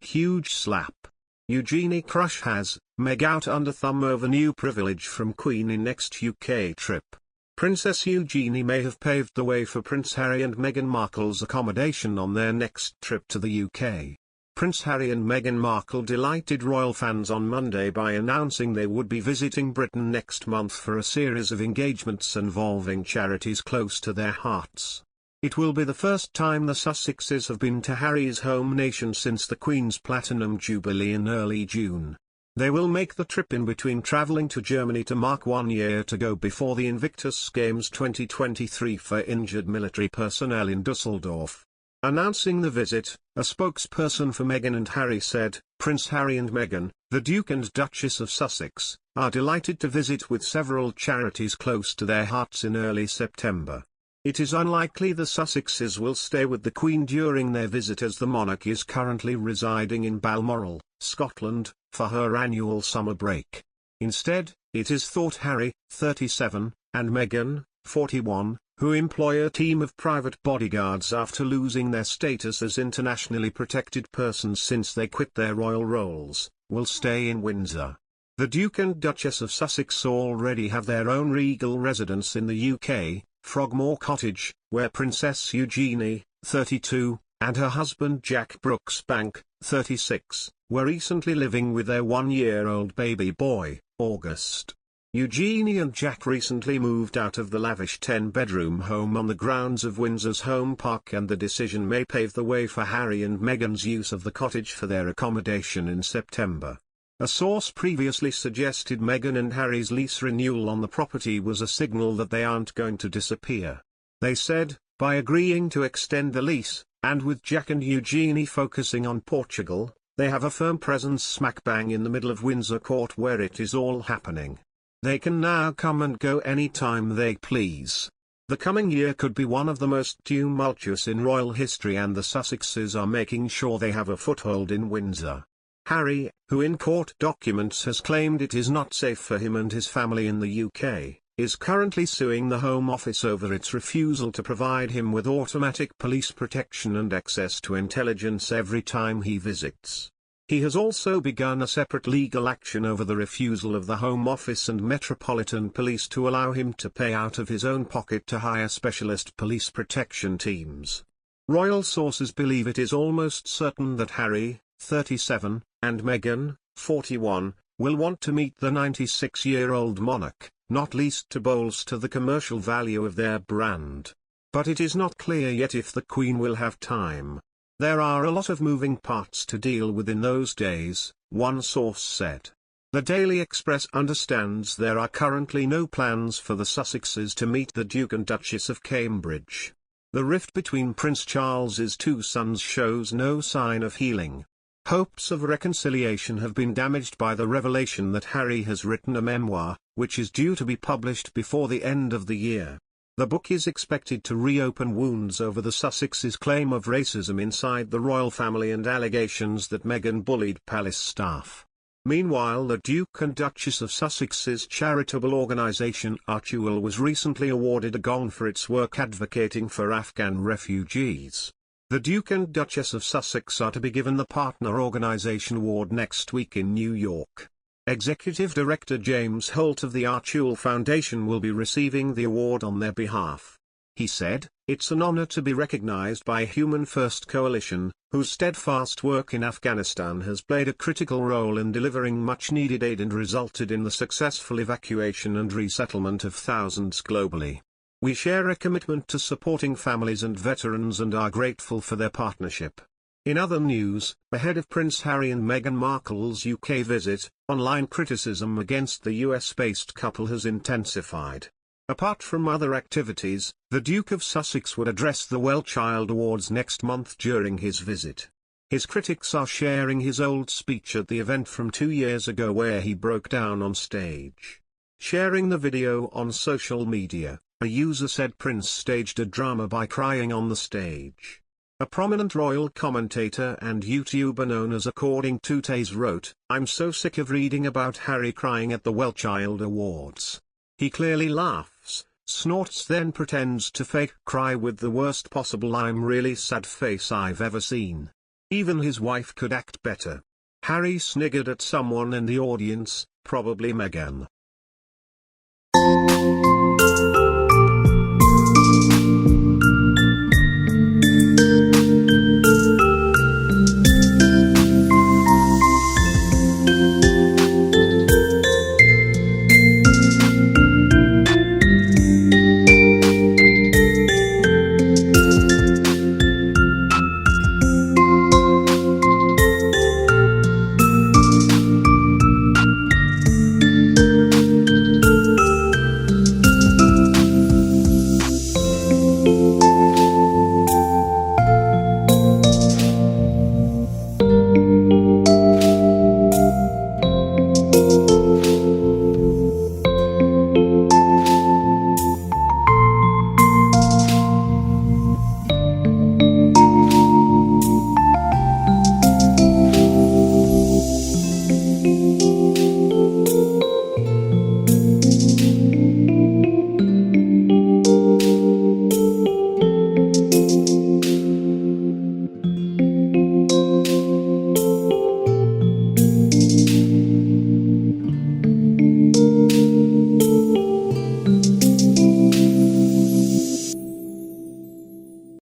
huge slap. Eugenie crush Haz Meg out under thumb over new privilege from Queen in next UK trip. Princess Eugenie may have paved the way for Prince Harry and Meghan Markle's accommodation on their next trip to the UK. Prince Harry and Meghan Markle delighted royal fans on Monday by announcing they would be visiting Britain next month for a series of engagements involving charities close to their hearts. It will be the first time the Sussexes have been to Harry's home nation since the Queen's Platinum Jubilee in early June. They will make the trip in between travelling to Germany to mark 1 year to go before the Invictus Games 2023 for injured military personnel in Dusseldorf. Announcing the visit, a spokesperson for Meghan and Harry said, "Prince Harry and Meghan, the Duke and Duchess of Sussex, are delighted to visit with several charities close to their hearts in early September. It is unlikely the Sussexes will stay with the Queen during their visit as the monarch is currently residing in Balmoral, Scotland, for her annual summer break. Instead, it is thought Harry, 37, and Meghan, 41, who employ a team of private bodyguards after losing their status as internationally protected persons since they quit their royal roles, will stay in Windsor. The Duke and Duchess of Sussex already have their own regal residence in the UK, Frogmore Cottage, where Princess Eugenie, 32, and her husband Jack Brooksbank, 36, were recently living with their 1-year-old baby boy, August. Eugenie and Jack recently moved out of the lavish 10-bedroom home on the grounds of Windsor's Home Park, and the decision may pave the way for Harry and Meghan's use of the cottage for their accommodation in September. A source previously suggested Meghan and Harry's lease renewal on the property was a signal that they aren't going to disappear. They said, by agreeing to extend the lease, and with Jack and Eugenie focusing on Portugal, they have a firm presence smack bang in the middle of Windsor Court where it is all happening. They can now come and go any time they please. The coming year could be one of the most tumultuous in royal history, and the Sussexes are making sure they have a foothold in Windsor. Harry, who in court documents has claimed it is not safe for him and his family in the UK, is currently suing the Home Office over its refusal to provide him with automatic police protection and access to intelligence every time he visits. He has also begun a separate legal action over the refusal of the Home Office and Metropolitan Police to allow him to pay out of his own pocket to hire specialist police protection teams. Royal sources believe it is almost certain that Harry, 37, and Meghan, 41, will want to meet the 96-year-old monarch, not least to bolster the commercial value of their brand. But it is not clear yet if the Queen will have time. There are a lot of moving parts to deal with in those days, one source said. The Daily Express understands there are currently no plans for the Sussexes to meet the Duke and Duchess of Cambridge. The rift between Prince Charles's two sons shows no sign of healing. Hopes of reconciliation have been damaged by the revelation that Harry has written a memoir, which is due to be published before the end of the year. The book is expected to reopen wounds over the Sussexes' claim of racism inside the royal family and allegations that Meghan bullied palace staff. Meanwhile, the Duke and Duchess of Sussex's charitable organisation Archewell was recently awarded a gong for its work advocating for Afghan refugees. The Duke and Duchess of Sussex are to be given the Partner Organisation Award next week in New York. Executive Director James Holt of the Archewell Foundation will be receiving the award on their behalf. He said, "It's an honor to be recognized by Human First Coalition, whose steadfast work in Afghanistan has played a critical role in delivering much-needed aid and resulted in the successful evacuation and resettlement of thousands globally. We share a commitment to supporting families and veterans and are grateful for their partnership." In other news, ahead of Prince Harry and Meghan Markle's UK visit, online criticism against the US-based couple has intensified. Apart from other activities, the Duke of Sussex would address the Well Child Awards next month during his visit. His critics are sharing his old speech at the event from 2 years ago where he broke down on stage. Sharing the video on social media, a user said Prince staged a drama by crying on the stage. A prominent royal commentator and YouTuber known as According to Taze wrote, "I'm so sick of reading about Harry crying at the Well Child Awards. He clearly laughs, snorts then pretends to fake cry with the worst possible I'm really sad face I've ever seen. Even his wife could act better. Harry sniggered at someone in the audience, probably Meghan.